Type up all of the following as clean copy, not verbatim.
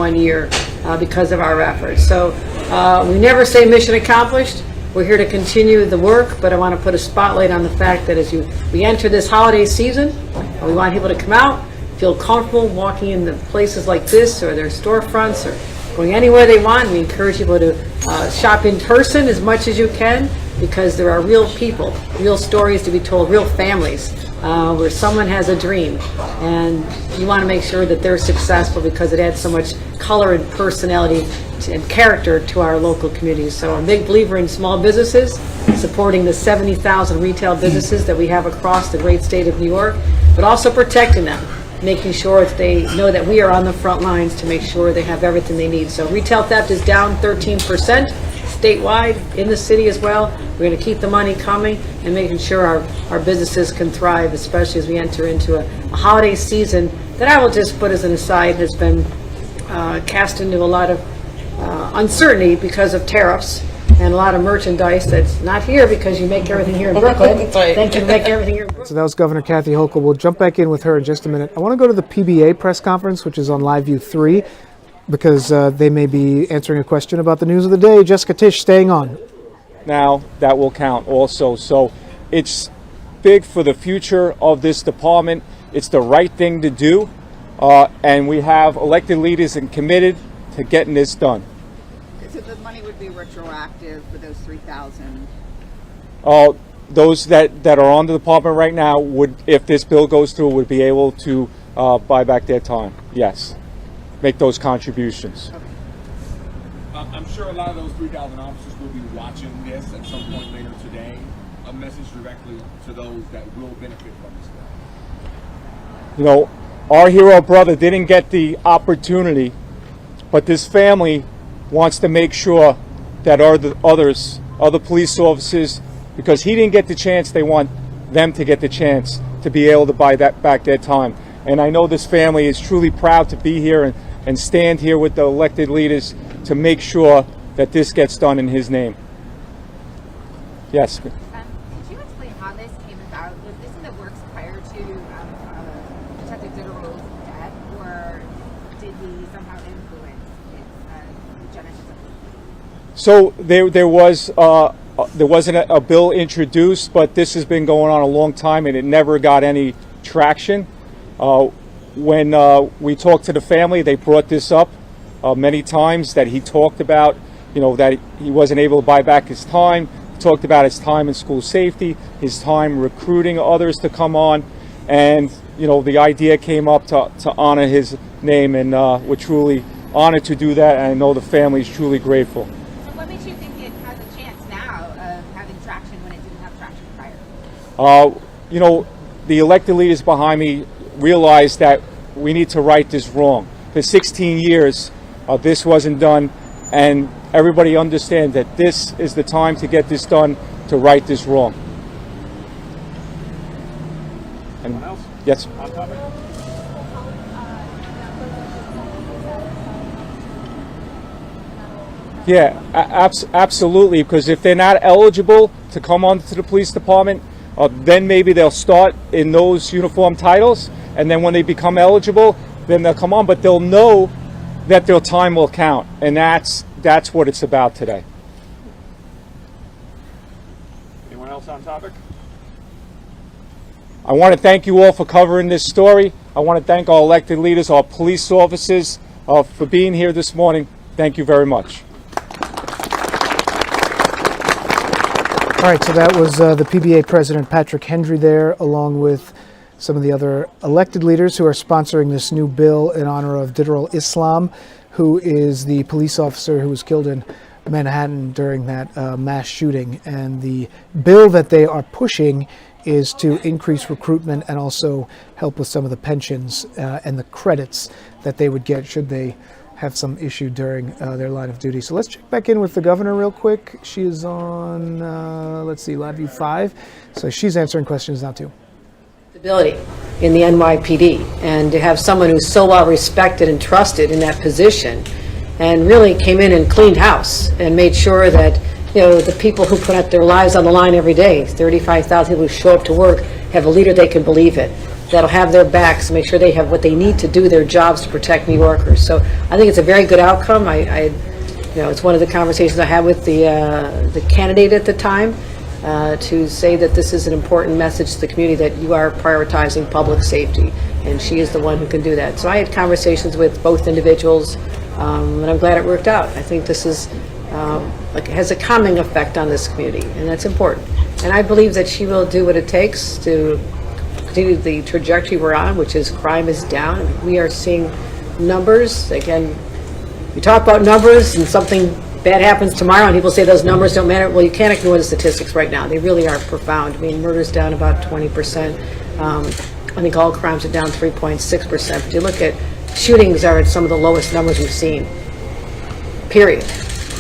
1 year because of our efforts. So we never say mission accomplished. We're here to continue the work, but I want to put a spotlight on the fact that as we enter this holiday season, we want people to come out, feel comfortable walking in the places like this or their storefronts or going anywhere they want. We encourage people to shop in person as much as you can, because there are real people, real stories to be told, real families where someone has a dream, and you want to make sure that they're successful because it adds so much color and personality and character to our local communities. So I'm a big believer in small businesses, supporting the 70,000 retail businesses that we have across the great state of New York, but also protecting them, making sure that they know that we are on the front lines to make sure they have everything they need. So retail theft is down 13% statewide, in the city as well. We're going to keep the money coming and making sure our businesses can thrive, especially as we enter into a holiday season that, I will just put as an aside, has been cast into a lot of uncertainty because of tariffs and a lot of merchandise that's not here because you make everything here in Brooklyn. Thank you for making everything here in Brooklyn. So that was Governor Kathy Hochul. We'll jump back in with her in just a minute. I want to go to the PBA press conference, which is on Live View 3, because they may be answering a question about the news of the day. Jessica Tisch staying on. Now that will count also. So it's big for the future of this department. It's the right thing to do. And we have elected leaders and committed to getting this done. So the money would be retroactive for those 3,000? Those that are on the department right now would, if this bill goes through, would be able to buy back their time. Yes. Make those contributions. Okay. I'm sure a lot of those 3,000 officers will be watching this at some point later today. A message directly to those that will benefit from this bill. You know, our hero brother didn't get the opportunity, but this family wants to make sure that other police officers, because he didn't get the chance, they want them to get the chance to be able to buy that back their time. And I know this family is truly proud to be here and stand here with the elected leaders to make sure that this gets done in his name. Yes. Could you explain how this came about? Was this in the works prior to Detective Ditterell's death, or did he somehow influence the genesis of this? So there wasn't a bill introduced, but this has been going on a long time and it never got any traction. When we talked to the family, they brought this up many times, that he talked about, that he wasn't able to buy back his time. He talked about his time in school safety, his time recruiting others to come on, and the idea came up to honor his name, and we're truly honored to do that, and I know the family is truly grateful. So what makes you think it has a chance now of having traction when it didn't have traction prior? The elected leaders behind me realized that we need to right this wrong. For 16 years, this wasn't done, and everybody understands that this is the time to get this done, to right this wrong. Anyone else? Yes. On topic? Yeah, absolutely, because if they're not eligible to come onto the police department, then maybe they'll start in those uniform titles, and then when they become eligible, then they'll come on, but they'll know that their time will count, and that's what it's about today. Anyone else on topic? I want to thank you all for covering this story. I want to thank our elected leaders, our police officers, for being here this morning. Thank you very much. All right, so that was the PBA President Patrick Hendry there, along with some of the other elected leaders who are sponsoring this new bill in honor of Ditterell Islam, who is the police officer who was killed in Manhattan during that mass shooting. And the bill that they are pushing is to increase recruitment and also help with some of the pensions and the credits that they would get should they have some issue during their line of duty. So let's check back in with the governor real quick. She is on, let's see, Live View 5. So she's answering questions now too. Ability in the NYPD, and to have someone who's so well respected and trusted in that position, and really came in and cleaned house and made sure that the people who put their lives on the line every day, 35,000 people who show up to work, have a leader they can believe in. that'll have their backs, make sure they have what they need to do their jobs to protect New Yorkers. So I think it's a very good outcome. It's one of the conversations I had with the candidate at the time, to say that this is an important message to the community that you are prioritizing public safety, and she is the one who can do that. So I had conversations with both individuals, and I'm glad it worked out. I think this is has a calming effect on this community, and that's important. And I believe that she will do what it takes to continue the trajectory we're on, which is crime is down. We are seeing numbers. Again, we talk about numbers and something bad happens tomorrow and people say those numbers don't matter. Well, you can't ignore the statistics right now. They really are profound. I mean, murder's down about 20%. I think all crimes are down 3.6%. But you look at shootings are at some of the lowest numbers we've seen, period.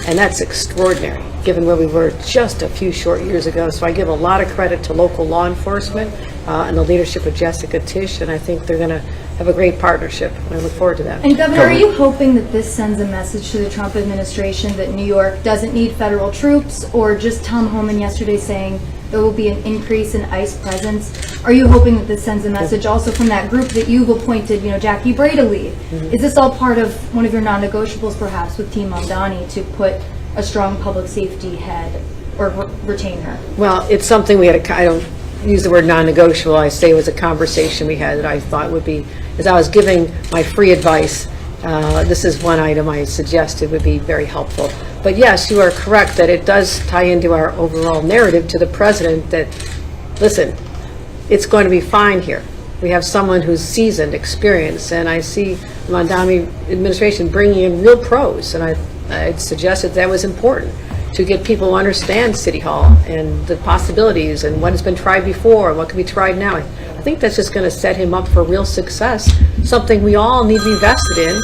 And that's extraordinary, given where we were just a few short years ago. So I give a lot of credit to local law enforcement and the leadership of Jessica Tisch, and I think they're going to have a great partnership. And I look forward to that. And Governor, are you hoping that this sends a message to the Trump administration that New York doesn't need federal troops, or just Tom Homan yesterday saying there will be an increase in ICE presence? Are you hoping that this sends a message also from that group that you've appointed, Jackie Bray to lead? Is this all part of one of your non-negotiables, perhaps, with Team Mamdani to put a strong public safety head or retain her? Well, it's something we had I don't use the word non-negotiable. I say it was a conversation we had that I thought would be, as I was giving my free advice, this is one item I suggested would be very helpful. But yes, you are correct that it does tie into our overall narrative to the president that, listen, it's going to be fine here. We have someone who's seasoned, experienced, and I see the Mandani administration bringing in real pros, and I suggested that was important to get people to understand City Hall and the possibilities and what has been tried before and what can be tried now. I think that's just going to set him up for real success, something we all need to be vested in.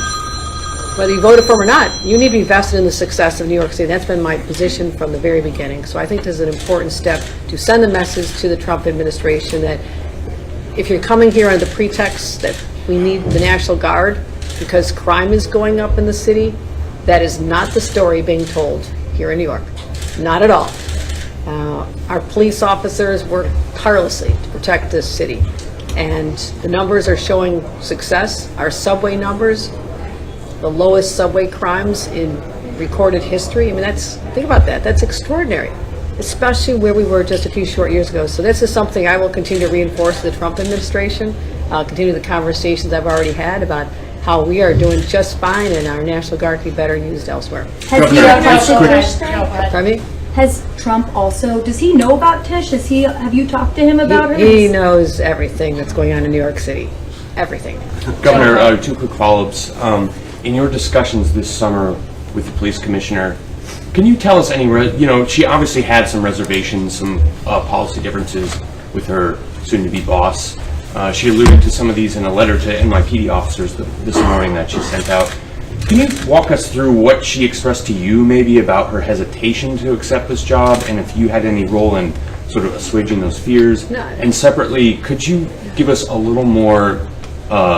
Whether you voted for him or not, you need to be vested in the success of New York City. That's been my position from the very beginning. So I think this is an important step to send the message to the Trump administration that if you're coming here under the pretext that we need the National Guard because crime is going up in the city, that is not the story being told here in New York. Not at all. Our police officers work tirelessly to protect this city, and the numbers are showing success. Our subway numbers, the lowest subway crimes in recorded history. I mean, think about that. That's extraordinary, especially where we were just a few short years ago. So this is something I will continue to reinforce to the Trump administration. I'll continue the conversations I've already had about how we are doing just fine and our National Guard can be better used elsewhere. Has he also Tish? Pardon me? Has Trump also, does he know about Tish? Have you talked to him about her? He knows everything that's going on in New York City. Everything. Governor, two quick follow-ups. In your discussions this summer with the police commissioner, can you tell us any, she obviously had some reservations, some policy differences with her soon-to-be boss. She alluded to some of these in a letter to NYPD officers this morning that she sent out. Can you walk us through what she expressed to you maybe about her hesitation to accept this job, and if you had any role in sort of assuaging those fears? No. And separately, could you give us a little more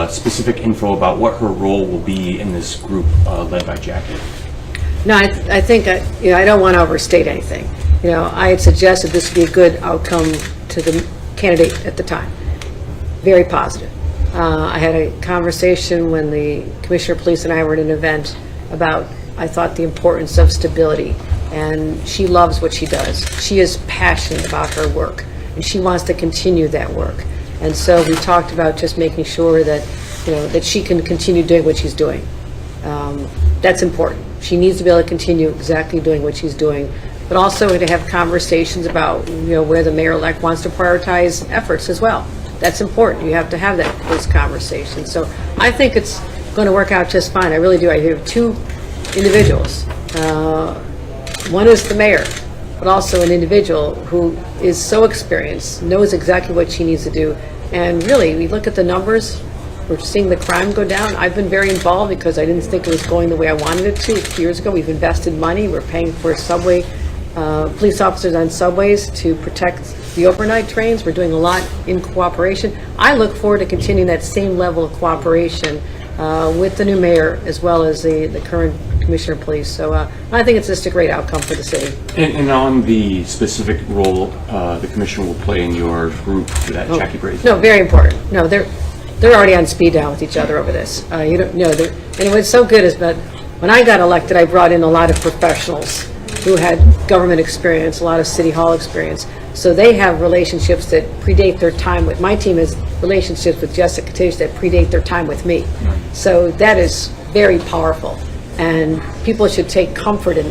specific info about what her role will be in this group led by Jackie? No, I think I don't want to overstate anything. I had suggested this would be a good outcome to the candidate at the time. Very positive. I had a conversation when the Commissioner of Police and I were at an event about, I thought, the importance of stability. And she loves what she does. She is passionate about her work, and she wants to continue that work. And so we talked about just making sure that, that she can continue doing what she's doing. That's important. She needs to be able to continue exactly doing what she's doing, but also to have conversations about, where the mayor-elect wants to prioritize efforts as well. That's important. You have to have those conversations. So I think it's going to work out just fine. I really do. I have two individuals. One is the mayor, but also an individual who is so experienced, knows exactly what she needs to do. And really, we look at the numbers, we're seeing the crime go down. I've been very involved because I didn't think it was going the way I wanted it to. A few years ago, we've invested money. We're paying for subway, police officers on subways to protect the overnight trains. We're doing a lot in cooperation. I look forward to continuing that same level of cooperation with the new mayor as well as the current Commissioner of Police. So I think it's just a great outcome for the city. And on the specific role the commissioner will play in your group for that Jackie Brazen. No, very important. No, they're already on speed dial with each other over this. You don't know. And what's so good is that when I got elected, I brought in a lot of professionals who had government experience, a lot of city hall experience. So they have relationships that predate their time with, my team has relationships with Jessica Tisch that predate their time with me. So that is very powerful. And people should take comfort in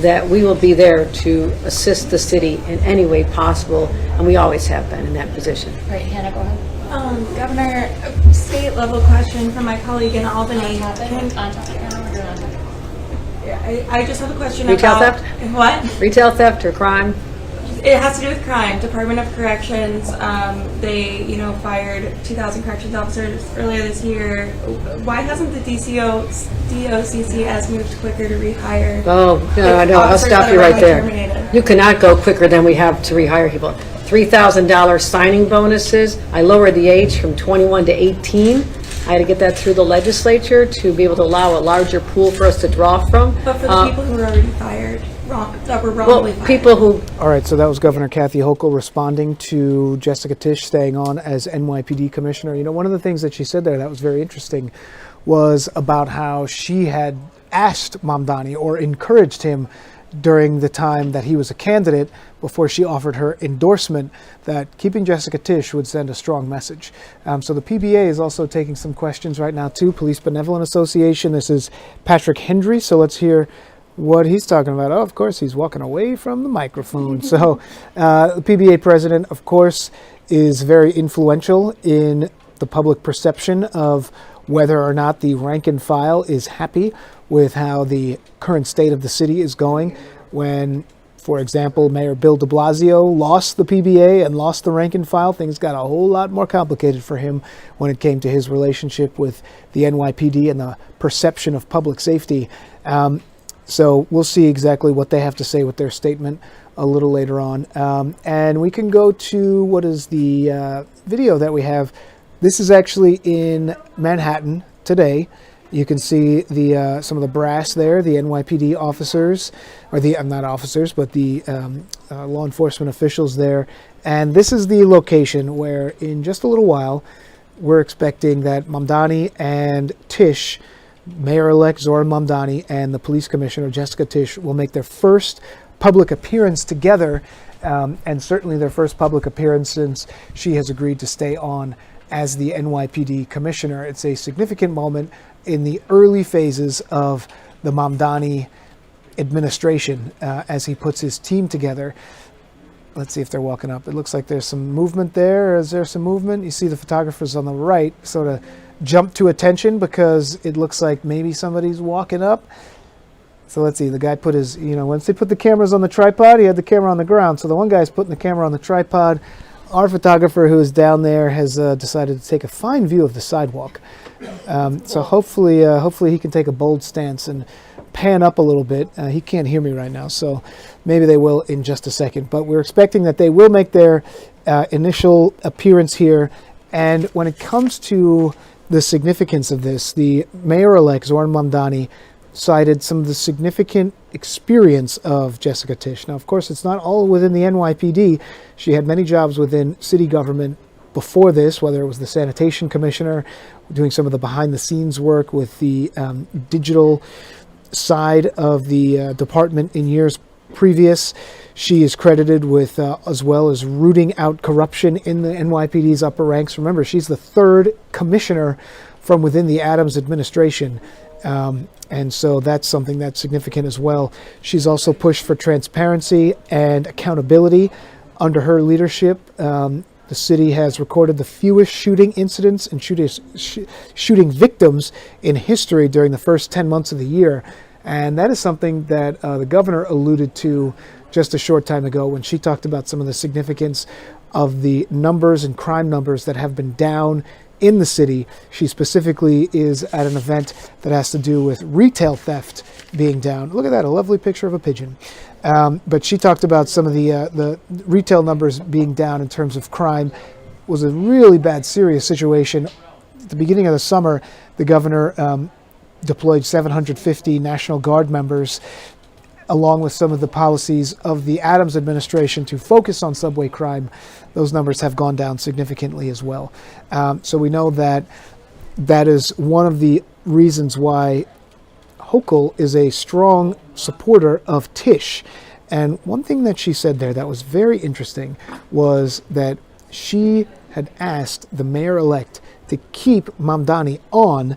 that we will be there to assist the city in any way possible. And we always have been in that position. Right, Hannah, go ahead. Governor, a state level question from my colleague in Albany. I just have a question Retail about theft? What? Retail theft or crime? It has to do with crime. Department of Corrections, they, fired 2,000 corrections officers earlier this year. Why hasn't the DOCCS moved quicker to rehire? Oh, no, I'll officers stop that you are right only there. terminated? You cannot go quicker than we have to rehire people. $3,000 signing bonuses. I lowered the age from 21 to 18. I had to get that through the legislature to be able to allow a larger pool for us to draw from. But for the people who were already fired, that were wrongly fired. People who... All right, so that was Governor Kathy Hochul responding to Jessica Tisch staying on as NYPD commissioner. You know, one of the things that she said there that was very interesting was about how she had asked Mamdani or encouraged him during the time that he was a candidate before she offered her endorsement that keeping Jessica Tisch would send a strong message. So the PBA is also taking some questions right now too. Police Benevolent Association. This is Patrick Hendry. So let's hear what he's talking about. Oh, of course, he's walking away from the microphone. So the PBA president, of course, is very influential in the public perception of whether or not the rank and file is happy with how the current state of the city is going. When, for example, Mayor Bill de Blasio lost the PBA and lost the rank and file, things got a whole lot more complicated for him when it came to his relationship with the NYPD and the perception of public safety. So we'll see exactly what they have to say with their statement a little later on. And we can go to what is the video that we have. This is actually in Manhattan today. You can see the some of the brass there, the NYPD officers, or the not officers, but the law enforcement officials there. And this is the location where in just a little while, we're expecting that Mamdani and Tish, Mayor-elect Zohran Mamdani and the police commissioner, Jessica Tisch, will make their first public appearance together, and certainly their first public appearance since she has agreed to stay on as the NYPD commissioner. It's a significant moment in the early phases of the Mamdani administration as he puts his team together. Let's see if they're walking up. It looks like there's some movement there. Is there some movement? You see the photographers on the right sort of jump to attention because it looks like maybe somebody's walking up. So let's see, the guy put his, once they put the cameras on the tripod, he had the camera on the ground. So the one guy's putting the camera on the tripod. Our photographer who is down there has decided to take a fine view of the sidewalk. So hopefully he can take a bold stance and pan up a little bit. He can't hear me right now, so maybe they will in just a second. But we're expecting that they will make their initial appearance here. And when it comes to the significance of this, the mayor-elect, Zohran Mamdani, cited some of the significant experience of Jessica Tisch. Now, of course, it's not all within the NYPD. She had many jobs within city government before this, whether it was the sanitation commissioner, doing some of the behind-the-scenes work with the digital side of the department in years previous. She is credited with, as well as rooting out corruption in the NYPD's upper ranks. Remember, she's the third commissioner from within the Adams administration. And so that's something that's significant as well. She's also pushed for transparency and accountability. Under her leadership, the city has recorded the fewest shooting incidents and shooting victims in history during the first 10 months of the year. And that is something that the governor alluded to just a short time ago when she talked about some of the significance of the numbers and crime numbers that have been down in the city. She specifically is at an event that has to do with retail theft being down. Look at that, a lovely picture of a pigeon. But she talked about some of the retail numbers being down in terms of crime. It was a really bad, serious situation. At the beginning of the summer, the governor deployed 750 National Guard members, along with some of the policies of the Adams administration to focus on subway crime. Those numbers have gone down significantly as well. So we know that that is one of the reasons why Hochul is a strong supporter of Tisch. And one thing that she said there that was very interesting was that she had asked the mayor-elect to keep Mamdani on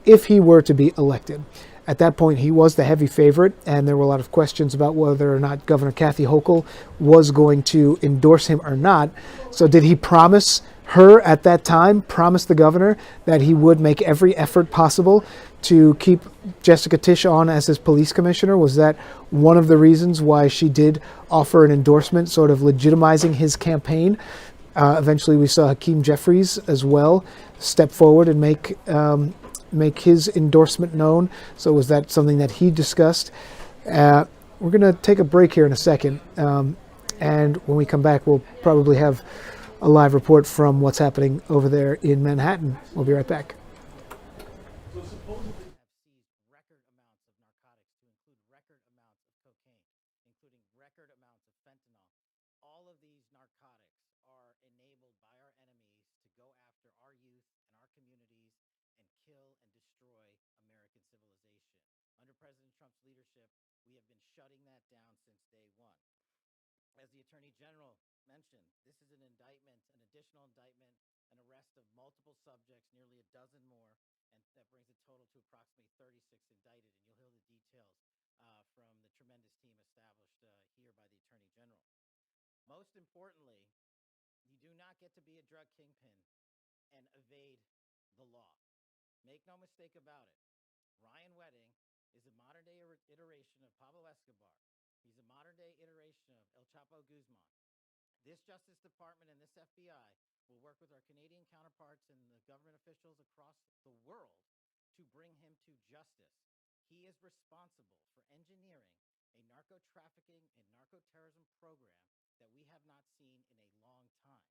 if he were to be elected. At that point, he was the heavy favorite, and there were a lot of questions about whether or not Governor Kathy Hochul was going to endorse him or not. So did he promise her at that time, promise the governor that he would make every effort possible to keep Jessica Tisch on as his police commissioner? Was that one of the reasons why she did offer an endorsement, sort of legitimizing his campaign? Eventually, we saw Hakeem Jeffries as well step forward and make his endorsement known. So was that something that he discussed? We're going to take a break here in a second. And when we come back, we'll probably have a live report from what's happening over there in Manhattan. We'll be right back. As the Attorney General mentioned, this is an indictment, an additional indictment, an arrest of multiple subjects, nearly a dozen more, and that brings the total to approximately 36 indicted. And you'll hear the details from the tremendous team established here by the Attorney General. Most importantly, you do not get to be a drug kingpin and evade the law. Make no mistake about it. Ryan Wedding is a modern-day iteration of Pablo Escobar. He's a modern-day iteration of El Chapo Guzman. This Justice Department and this FBI will work with our Canadian counterparts and the government officials across the world to bring him to justice. He is responsible for engineering a narco-trafficking and narco-terrorism program that we have not seen in a long time.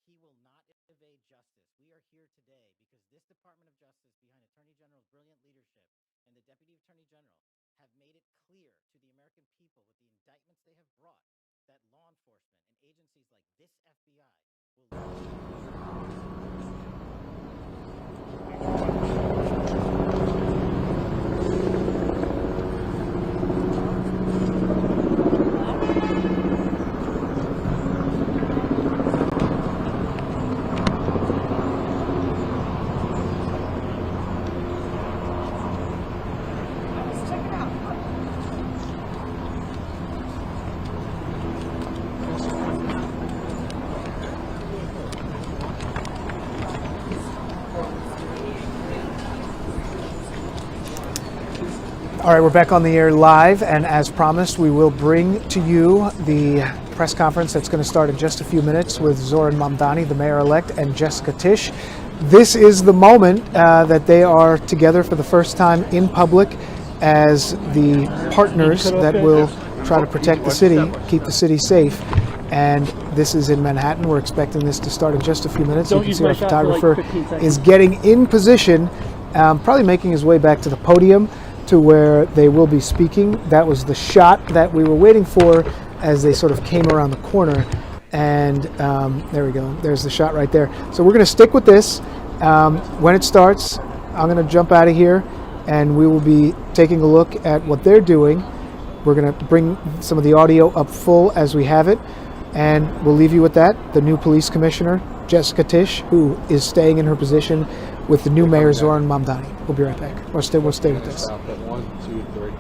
He will not evade justice. We are here today because this Department of Justice, behind Attorney General's brilliant leadership and the Deputy Attorney General, have made it clear to the American people with the indictments they have brought that law enforcement and agencies like this FBI will... All right, we're back on the air live, and as promised, we will bring to you the press conference that's going to start in just a few minutes with Zohran Mamdani, the mayor-elect, and Jessica Tisch. This is the moment that they are together for the first time in public as the partners that will try to protect the city, keep the city safe. And this is in Manhattan. We're expecting this to start in just a few minutes. You can see our photographer is getting in position, probably making his way back to the podium, to where they will be speaking. That was the shot that we were waiting for as they sort of came around the corner. And there we go. There's the shot right there. So we're going to stick with this. When it starts, I'm going to jump out of here, and we will be taking a look at what they're doing. We're going to bring some of the audio up full as we have it, and we'll leave you with that. The new police commissioner, Jessica Tisch, who is staying in her position with the new mayor, Zohran Mamdani. We'll be right back. We'll stay with this. 1, 2, 3.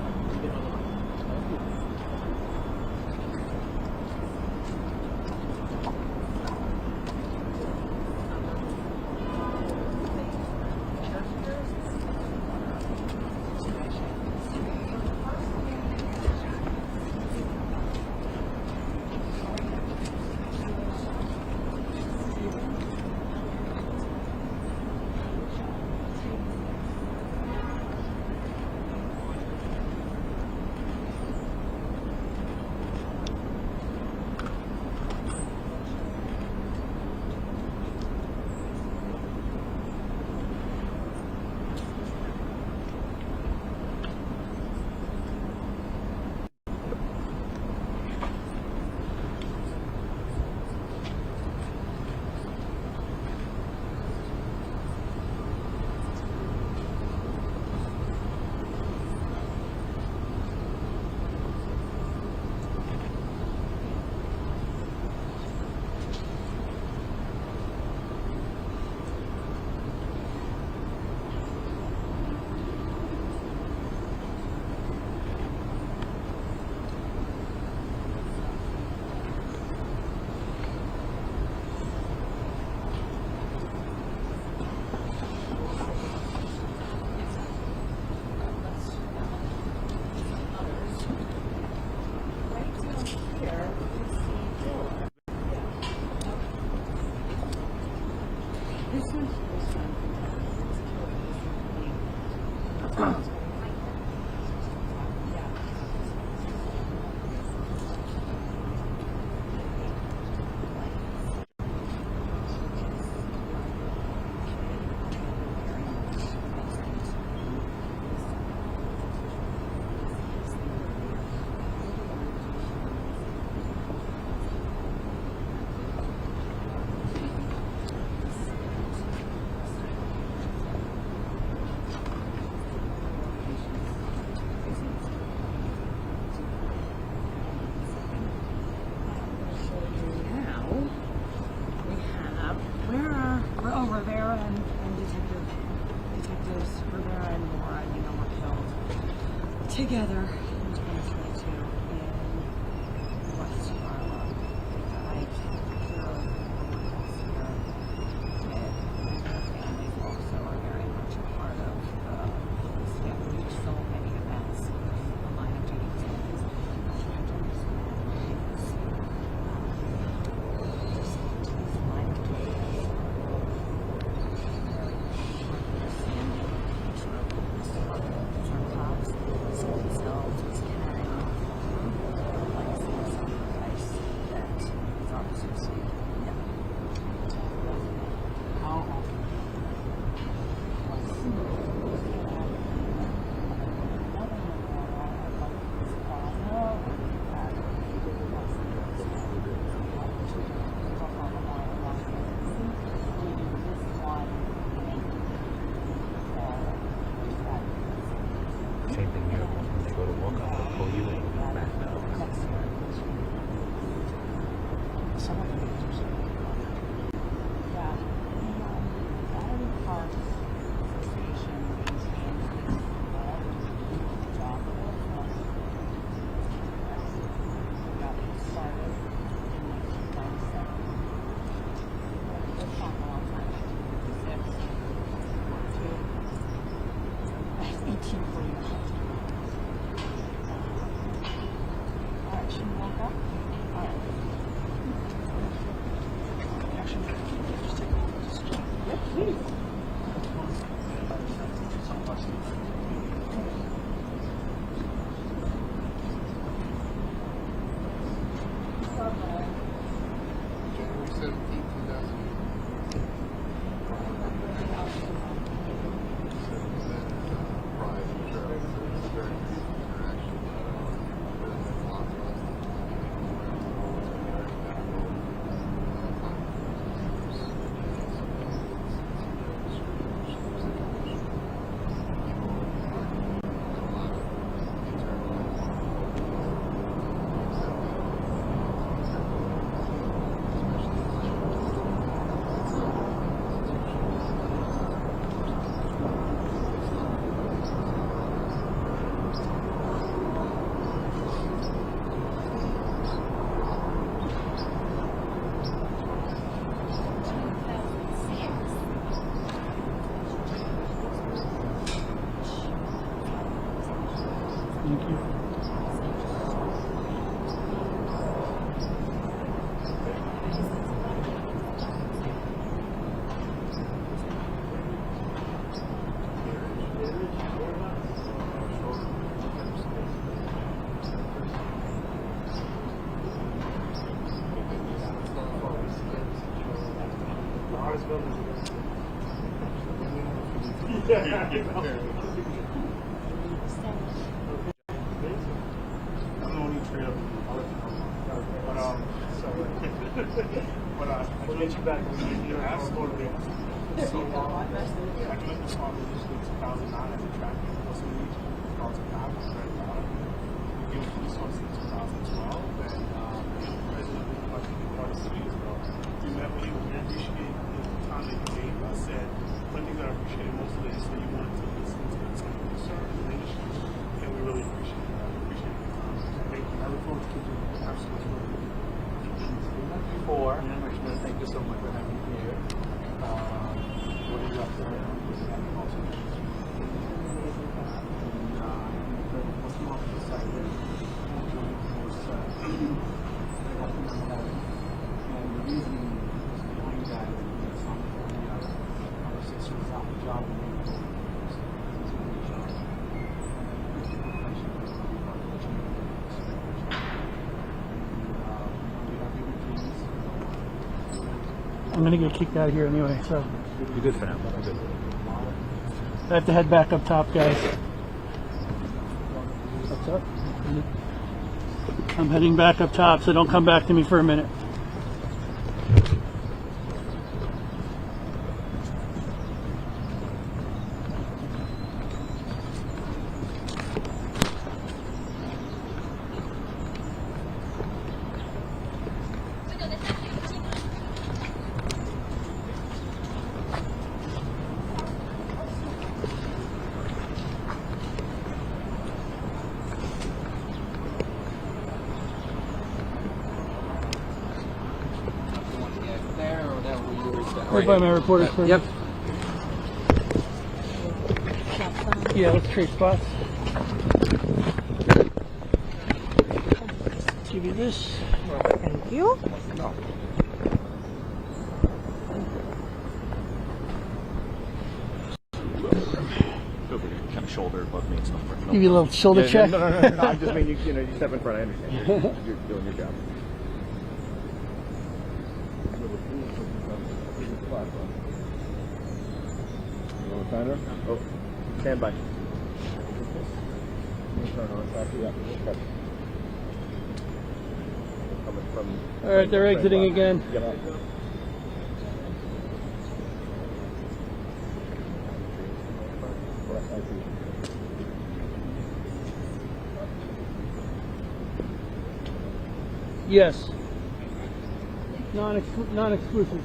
together in 2022 in West Harlem. I observed and their families also are very much a part of this family. There's so many events. The line of duty families, this line of duty is very understanding, true, cops, see themselves as carrying on the legacy of sacrifice that these officers see. How Same thing here. When they go to walk up, they'll pull you in and go back now. some of the pictures Battery Park Association maintains this job got started in 1997. It's not a long time, 1849. All right, should we walk up? All right. Actually, just take a look. Yep, please. January 17th, I'm gonna get kicked out of here anyway, so You're good for now. I'm good. I have to head back up top, guys. What's up? I'm heading back up top, so don't come back to me for a minute. Right by my reporter's place. Yep. Yeah, let's trade spots. Give you this. Thank you. Kind of shoulder above me and stuff. Give you a little shoulder check. No. I just mean you step in front. I understand. You're doing your job. Oh, stand by. All right, they're exiting again. Yes. Non-exclusive.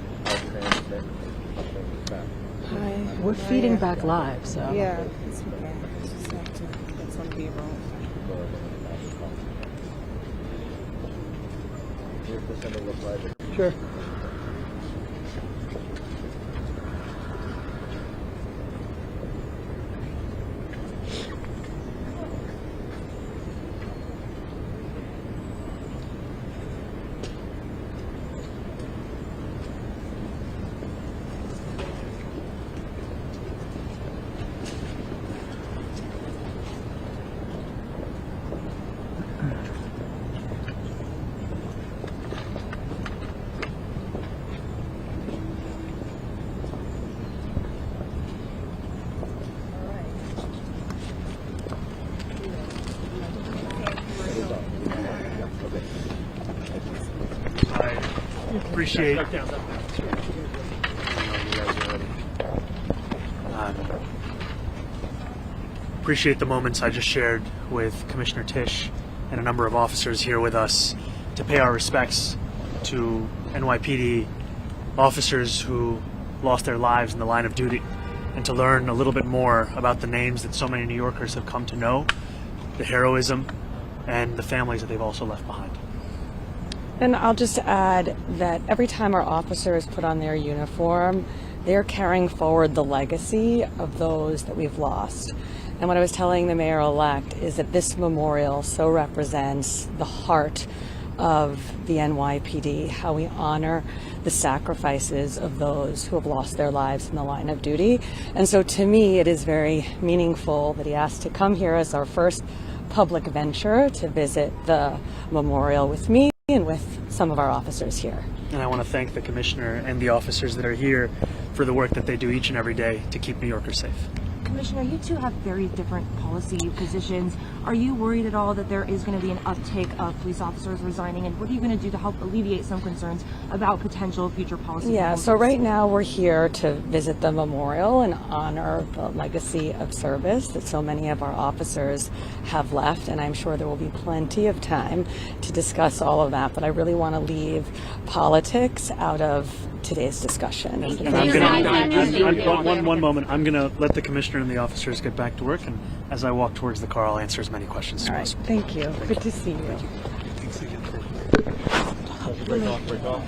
Hi. We're feeding back live, so. Yeah, it's okay. Just have to get some people. Sure. Appreciate the moments I just shared with Commissioner Tisch and a number of officers here with us to pay our respects to NYPD officers who lost their lives in the line of duty, and to learn a little bit more about the names that so many New Yorkers have come to know, the heroism, and the families that they've also left behind. And I'll just add that every time our officers put on their uniform, they're carrying forward the legacy of those that we've lost. And what I was telling the mayor-elect is that this memorial so represents the heart of the NYPD, how we honor the sacrifices of those who have lost their lives in the line of duty. And so to me, it is very meaningful that he asked to come here as our first public venture to visit the memorial with me and with some of our officers here. And I want to thank the Commissioner and the officers that are here for the work that they do each and every day to keep New Yorkers safe. Commissioner, you two have very different policy positions. Are you worried at all that there is going to be an uptake of police officers resigning, and what are you going to do to help alleviate some concerns about potential future policy? Yeah, so right now we're here to visit the memorial and honor the legacy of service that so many of our officers have left, and I'm sure there will be plenty of time to discuss all of that, but I really want to leave politics out of today's discussion. And I'm gonna, one moment, I'm going to let the Commissioner and the officers get back to work, and as I walk towards the car, I'll answer as many questions as possible. Thank you. Good to see you. Break off.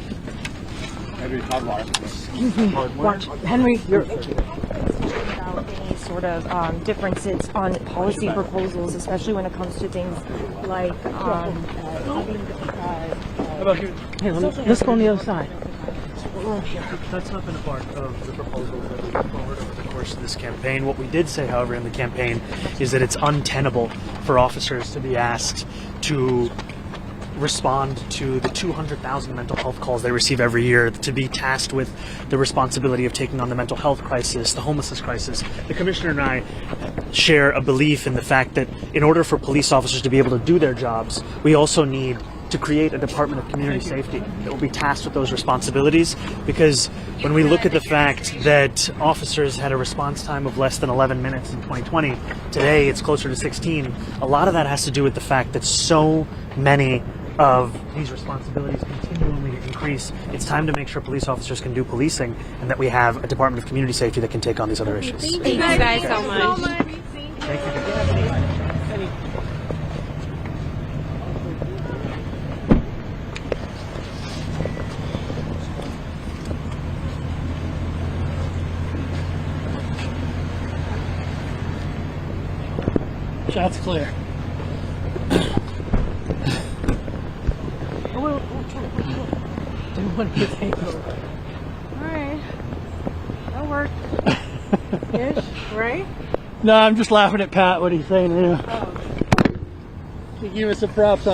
Henry, Excuse me. Watch. Henry, you're about any sort of differences on policy proposals, especially when it comes to things like Hey, let's go on the other side. That's not been a part of the proposals that we put forward over the course of this campaign. What we did say, however, in the campaign is that it's untenable for officers to be asked to respond to the 200,000 mental health calls they receive every year, to be tasked with the responsibility of taking on the mental health crisis, the homelessness crisis. The Commissioner and I share a belief in the fact that in order for police officers to be able to do their jobs, we also need to create a Department of Community Safety that will be tasked with those responsibilities, because when we look at the fact that officers had a response time of less than 11 minutes in 2020, today it's closer to 16, a lot of that has to do with the fact that so many of these responsibilities continually increase. It's time to make sure police officers can do policing, and that we have a Department of Community Safety that can take on these other issues. Thank you guys so much. Thank you. That's clear. Didn't want to take over. Alright. That worked. Ish, right? No, I'm just laughing at Pat, what he's saying here. He gave us the props on